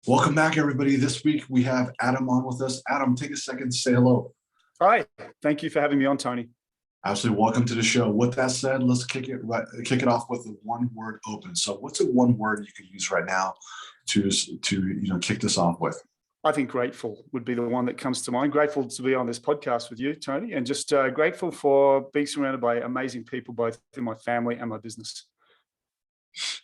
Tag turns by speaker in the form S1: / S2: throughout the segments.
S1: Welcome back, everybody. This week we have Adam on with us. Adam, take a second to say hello.
S2: Hi, thank you for having me on, Tony.
S1: Absolutely, welcome to the show. With that said, let's kick it off with a one-word open. So, what's a one word you could use right now to kick this off with?
S2: I think grateful would be the one that comes to mind. Grateful to be on this podcast with you, Tony, and just grateful for being surrounded by amazing people, both in my family and my business.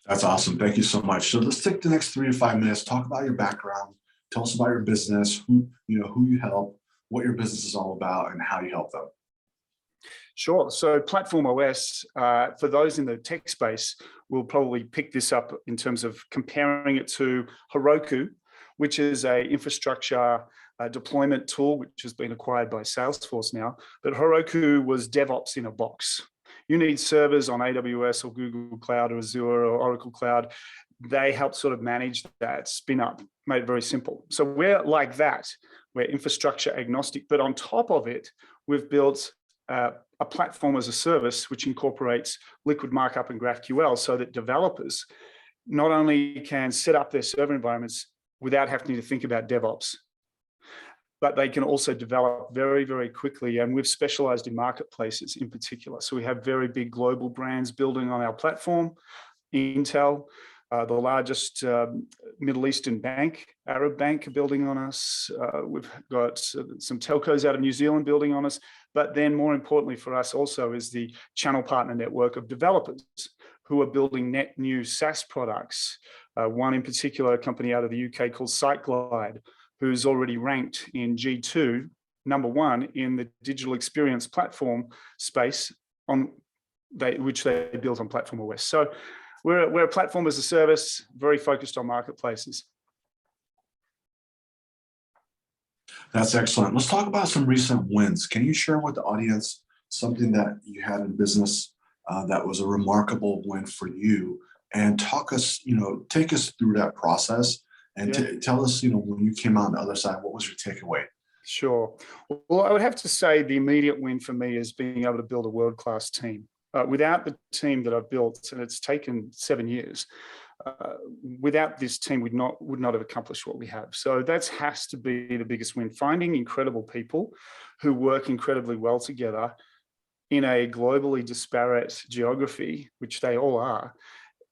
S1: That's awesome. Thank you so much. So let's take the next 3 to 5 minutes. Talk about your background. Tell us about your business. Who you help, what your business is all about, and how you help them.
S2: Sure. So PlatformOS, for those in the tech space, will probably pick this up in terms of comparing it to Heroku, which is a infrastructure deployment tool, which has been acquired by Salesforce now. But Heroku was DevOps in a box. You need servers on AWS or Google Cloud or Azure or Oracle Cloud. They help sort of manage that spin up, made it very simple. So we're like that. We're infrastructure agnostic, but on top of it, we've built a platform as a service, which incorporates liquid markup and GraphQL so that developers not only can set up their server environments without having to think about DevOps, but they can also develop very, very quickly. And we've specialized in marketplaces in particular. So we have very big global brands building on our platform. Intel, the largest Middle Eastern bank, Arab bank, building on us. We've got some telcos out of New Zealand building on us. But then more importantly for us also is the channel partner network of developers who are building net new SaaS products. One in particular, a company out of the UK called SiteGlide, who's already ranked in G2, #1 in the digital experience platform space which they built on PlatformOS. So we're a platform as a service, very focused on marketplaces.
S1: That's excellent. Let's talk about some recent wins. Can you share with the audience something that you had in business that was a remarkable win for you, and take us through that process and tell us, when you came out on the other side, what was your takeaway?
S2: Sure. Well, I would have to say the immediate win for me is being able to build a world-class team. Without the team that I've built, and it's taken 7 years, without this team, would not have accomplished what we have. So that has to be the biggest win. Finding incredible people who work incredibly well together in a globally disparate geography, which they all are,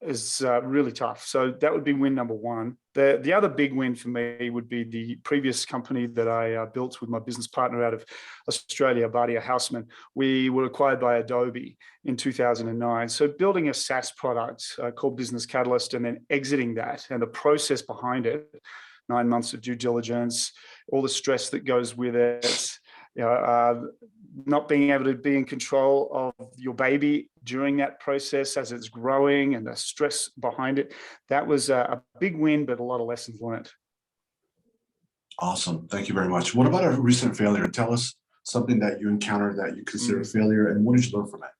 S2: is really tough. So that would be win #1. The other big win for me would be the previous company that I built with my business partner out of Australia, Bardia Houseman. We were acquired by Adobe in 2009. So building a SaaS product called Business Catalyst and then exiting that and the process behind it, 9 months of due diligence, all the stress that goes with it, not being able to be in control of your baby during that process as it's growing and the stress behind it. That was a big win, but a lot of lessons learned.
S1: Awesome. Thank you very much. What about a recent failure? Tell us something that you encountered that you consider a failure, and what did you learn from it?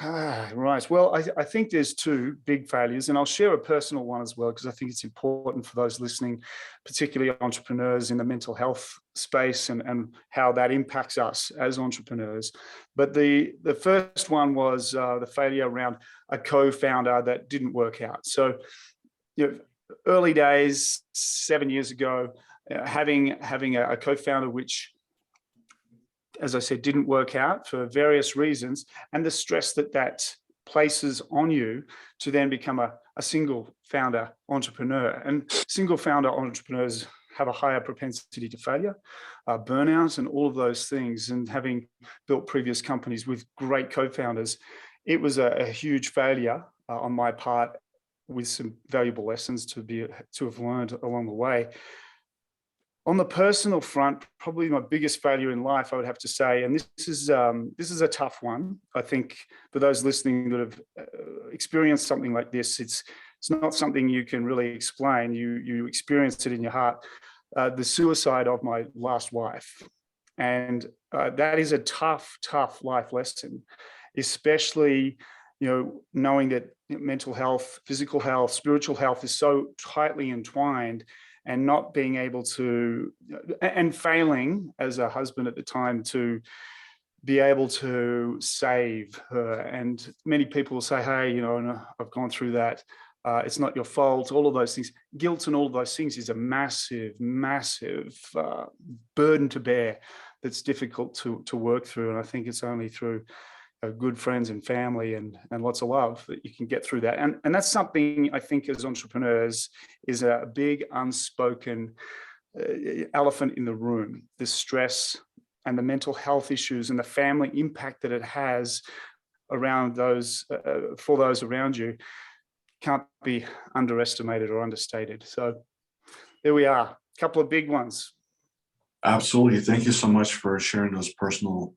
S2: Right. Well, I think there's 2 big failures, and I'll share a personal one as well, because I think it's important for those listening, particularly entrepreneurs in the mental health space and how that impacts us as entrepreneurs. But the first one was the failure around a co-founder that didn't work out. So, early days, 7 years ago, having a co-founder which, as I said, didn't work out for various reasons, and the stress that places on you to then become a single founder entrepreneur. And single founder entrepreneurs have a higher propensity to failure, burnout, and all of those things. And having built previous companies with great co-founders, it was a huge failure on my part, with some valuable lessons to have learned along the way. On the personal front, probably my biggest failure in life, I would have to say, and this is a tough one. I think for those listening that have experienced something like this, it's not something you can really explain. You experienced it in your heart. The suicide of my last wife, and that is a tough life lesson, especially knowing that mental health, physical health, spiritual health is so tightly entwined. And not being able to, and failing as a husband at the time to be able to save her. And many people will say, hey, I've gone through that. it's not your fault, all of those things. Guilt and all of those things is a massive, massive burden to bear that's difficult to work through. And I think it's only through good friends and family and lots of love that you can get through that. And that's something I think as entrepreneurs is a big unspoken elephant in the room, the stress and the mental health issues and the family impact that it has around those, for those around you, can't be underestimated or understated. So there we are, a couple of big ones.
S1: Absolutely. Thank you so much for sharing those personal,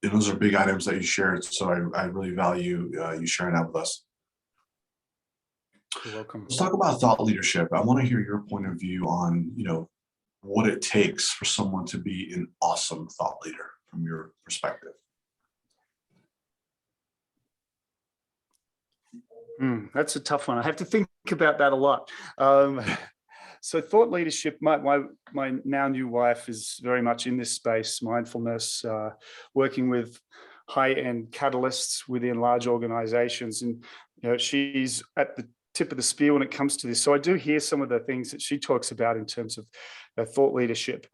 S1: those are big items that you shared. So I really value you sharing that with us.
S2: You're welcome.
S1: Let's talk about thought leadership. I want to hear your point of view on, what it takes for someone to be an awesome thought leader from your perspective.
S2: That's a tough one. I have to think about that a lot. So thought leadership, my now new wife is very much in this space, mindfulness, working with high-end catalysts within large organizations. And she's at the tip of the spear when it comes to this. So I do hear some of the things that she talks about in terms of thought leadership.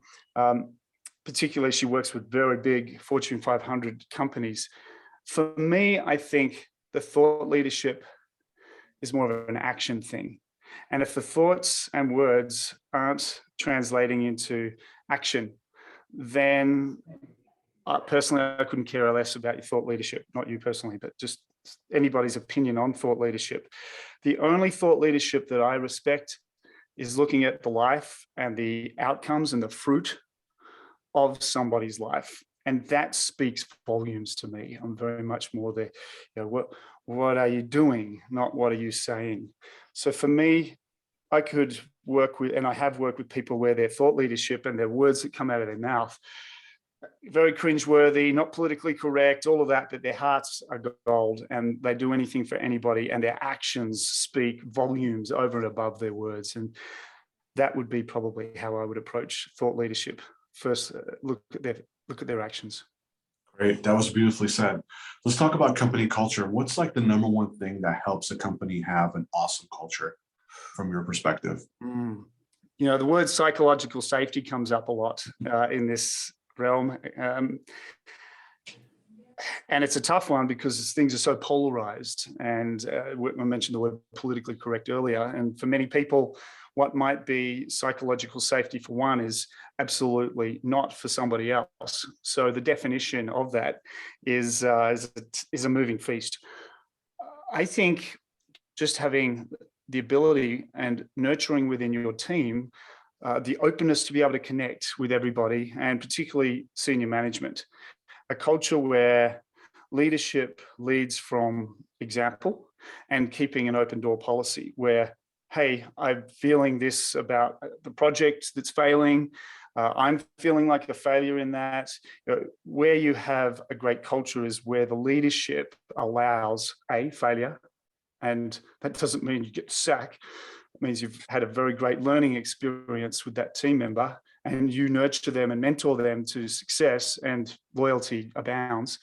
S2: Particularly, she works with very big Fortune 500 companies. For me, I think the thought leadership is more of an action thing. And if the thoughts and words aren't translating into action, then personally, I couldn't care less about your thought leadership, not you personally, but just anybody's opinion on thought leadership. The only thought leadership that I respect is looking at the life and the outcomes and the fruit of somebody's life. And that speaks volumes to me. I'm very much more the, what are you doing, not what are you saying? So for me, I could work with, and I have worked with people where their thought leadership and their words that come out of their mouth, very cringeworthy, not politically correct, all of that, but their hearts are gold and they do anything for anybody and their actions speak volumes over and above their words. And that would be probably how I would approach thought leadership. First, look at their actions.
S1: Great. That was beautifully said. Let's talk about company culture. What's like the number one thing that helps a company have an awesome culture from your perspective?
S2: The word psychological safety comes up a lot in this realm. And it's a tough one because things are so polarized. And I mentioned the word politically correct earlier. And for many people, what might be psychological safety for one is absolutely not for somebody else. So the definition of that is a moving feast. I think just having the ability and nurturing within your team, the openness to be able to connect with everybody and particularly senior management, a culture where leadership leads from example and keeping an open door policy where, hey, I'm feeling this about the project that's failing. I'm feeling like a failure in that. Where you have a great culture is where the leadership allows a failure. And that doesn't mean you get sacked. It means you've had a very great learning experience with that team member and you nurture them and mentor them to success and loyalty abounds.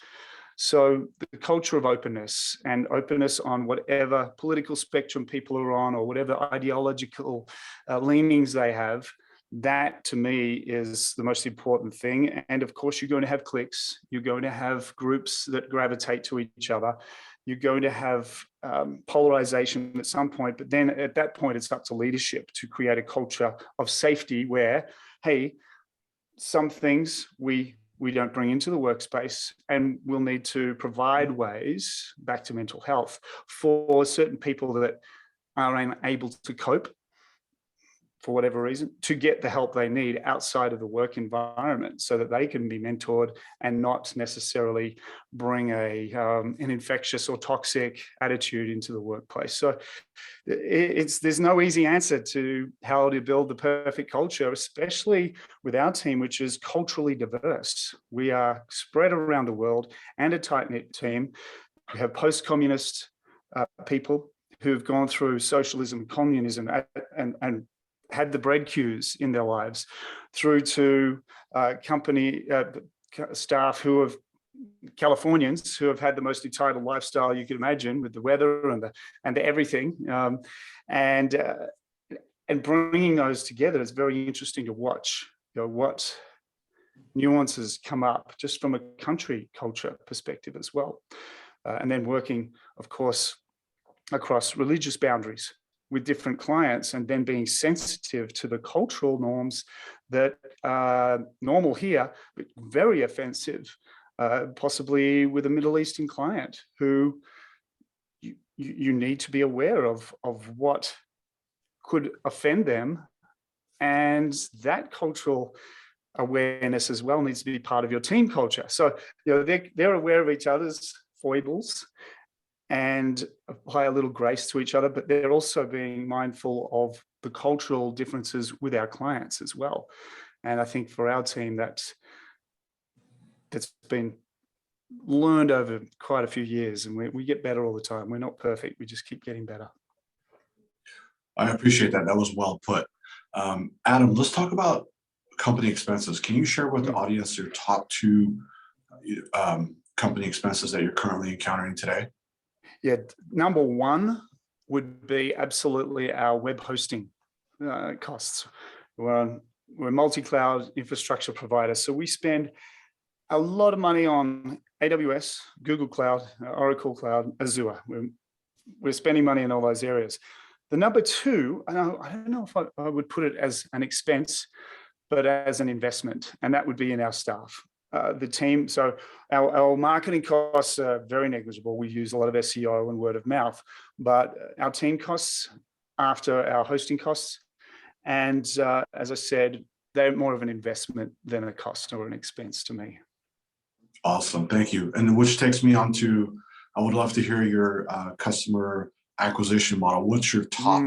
S2: So the culture of openness and openness on whatever political spectrum people are on or whatever ideological leanings they have, that to me is the most important thing. And of course, you're going to have cliques. You're going to have groups that gravitate to each other. You're going to have polarization at some point, but then at that point, it's up to leadership to create a culture of safety where, hey, some things we don't bring into the workspace and we'll need to provide ways, back to mental health, for certain people that are unable to cope for whatever reason, to get the help they need outside of the work environment so that they can be mentored and not necessarily bring an infectious or toxic attitude into the workplace. So there's no easy answer to how to build the perfect culture, especially with our team, which is culturally diverse. We are spread around the world and a tight-knit team. We have post-communist people who've gone through socialism, communism, and had the bread queues in their lives, through to company staff who have Californians who have had the most entitled lifestyle you could imagine, with the weather and the everything, and bringing those together is very interesting to watch. What nuances come up just from a country culture perspective as well, and then working, of course, across religious boundaries with different clients, and then being sensitive to the cultural norms that are normal here, but very offensive, possibly with a Middle Eastern client who you need to be aware of what could offend them. And that cultural awareness as well needs to be part of your team culture. So, they're aware of each other's foibles and apply a little grace to each other, but they're also being mindful of the cultural differences with our clients as well. And I think for our team, that's been learned over quite a few years, and we get better all the time. We're not perfect. We just keep getting better.
S1: I appreciate that. That was well put. Adam, let's talk about company expenses. Can you share with the audience your top two company expenses that you're currently encountering today?
S2: Yeah, number one would be absolutely our web hosting costs. We're a multi-cloud infrastructure provider, so we spend a lot of money on AWS, Google Cloud, Oracle Cloud, Azure. We're spending money in all those areas. The number two, I don't know if I would put it as an expense, but as an investment, and that would be in our staff. The team, so our marketing costs are very negligible. We use a lot of SEO and word of mouth, but our team costs after our hosting costs, and as I said, they're more of an investment than a cost or an expense to me.
S1: Awesome, thank you. And which takes me on to, I would love to hear your customer acquisition model. What's your top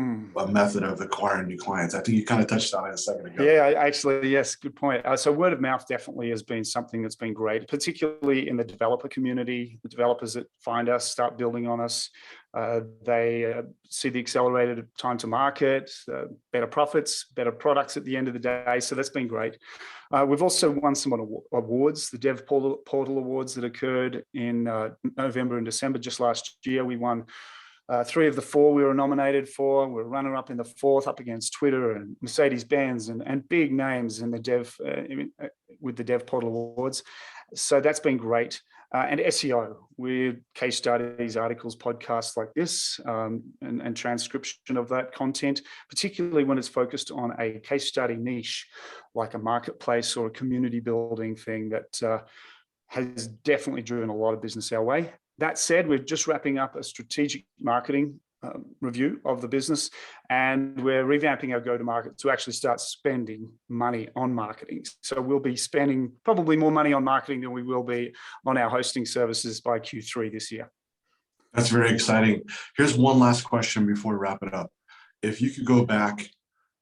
S1: method of acquiring new clients? I think you kind of touched on it a second ago.
S2: Yeah, actually, yes, good point. So word of mouth definitely has been something that's been great, particularly in the developer community. The developers that find us start building on us. They see the accelerated time to market, better profits, better products at the end of the day. So that's been great. We've also won some awards, the Dev Portal Awards that occurred in November and December just last year. We won 3 of the 4 we were nominated for. We're runner-up in the 4th, up against Twitter and Mercedes-Benz and big names in the dev with the Dev Portal Awards. So that's been great. And SEO with case studies, articles, podcasts like this, and transcription of that content, particularly when it's focused on a case study niche, like a marketplace or a community building thing that has definitely driven a lot of business our way. That said, we're just wrapping up a strategic marketing review of the business, and we're revamping our go-to-market to actually start spending money on marketing. So we'll be spending probably more money on marketing than we will be on our hosting services by Q3 this year.
S1: That's very exciting. Here's one last question before we wrap it up. If you could go back,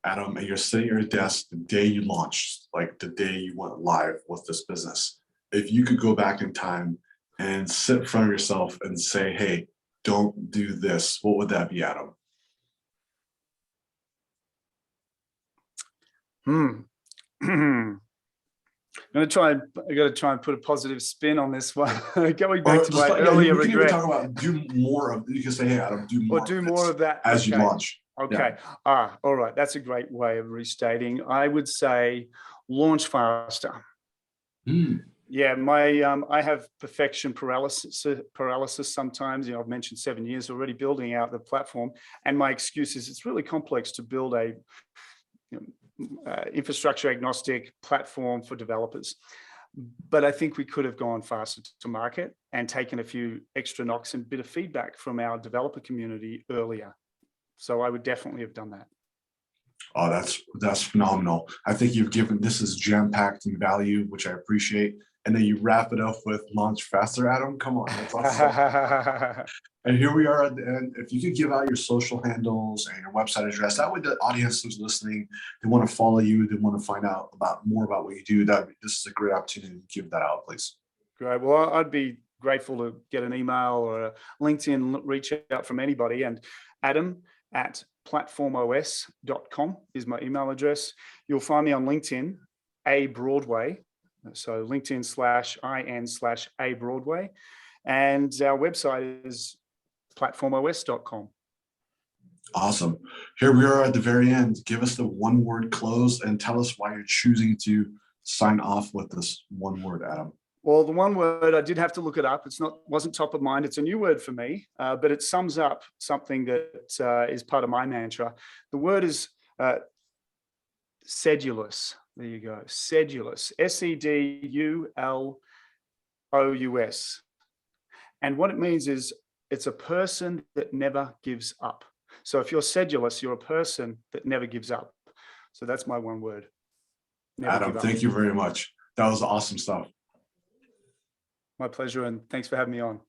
S1: Adam, and you're sitting at your desk the day you launched, like the day you went live with this business, if you could go back in time and sit in front of yourself and say, hey, don't do this, what would that be, Adam?
S2: I'm going to try and put a positive spin on this one. Going back to my earlier regret.
S1: You can talk about do more of, you can say, hey, Adam, do more,
S2: or do more of that
S1: as you launch.
S2: Okay. Yeah. All right. That's a great way of restating. I would say launch faster. Yeah, I have perfection paralysis sometimes. I've mentioned 7 years already building out the platform, and my excuse is it's really complex to build a infrastructure agnostic platform for developers. But I think we could have gone faster to market and taken a few extra knocks and bit of feedback from our developer community earlier. So I would definitely have done that.
S1: Oh, that's phenomenal. I think you've given, this is jam-packed in value, which I appreciate. And then you wrap it up with launch faster, Adam. Come on, that's awesome. And here we are at the end. If you could give out your social handles and your website address, that way the audience who's listening, they want to follow you, they want to find out more about what you do. This is a great opportunity to give that out, please.
S2: Great. Well, I'd be grateful to get an email or a LinkedIn reach out from anybody. And Adam@platformos.com is my email address. You'll find me on LinkedIn, Broadway, So LinkedIn/IN/A Broadway. And our website is PlatformOS.com.
S1: Awesome. Here we are at the very end. Give us the one word close and tell us why you're choosing to sign off with this one word, Adam.
S2: Well, the one word, I did have to look it up. Wasn't top of mind. It's a new word for me, but it sums up something that is part of my mantra. The word is sedulous. There you go. Sedulous. SEDULOUS. And what it means is it's a person that never gives up. So if you're sedulous, you're a person that never gives up. So that's my one word. Never
S1: Adam,
S2: give up.
S1: thank you very much. That was awesome stuff.
S2: My pleasure, and thanks for having me on.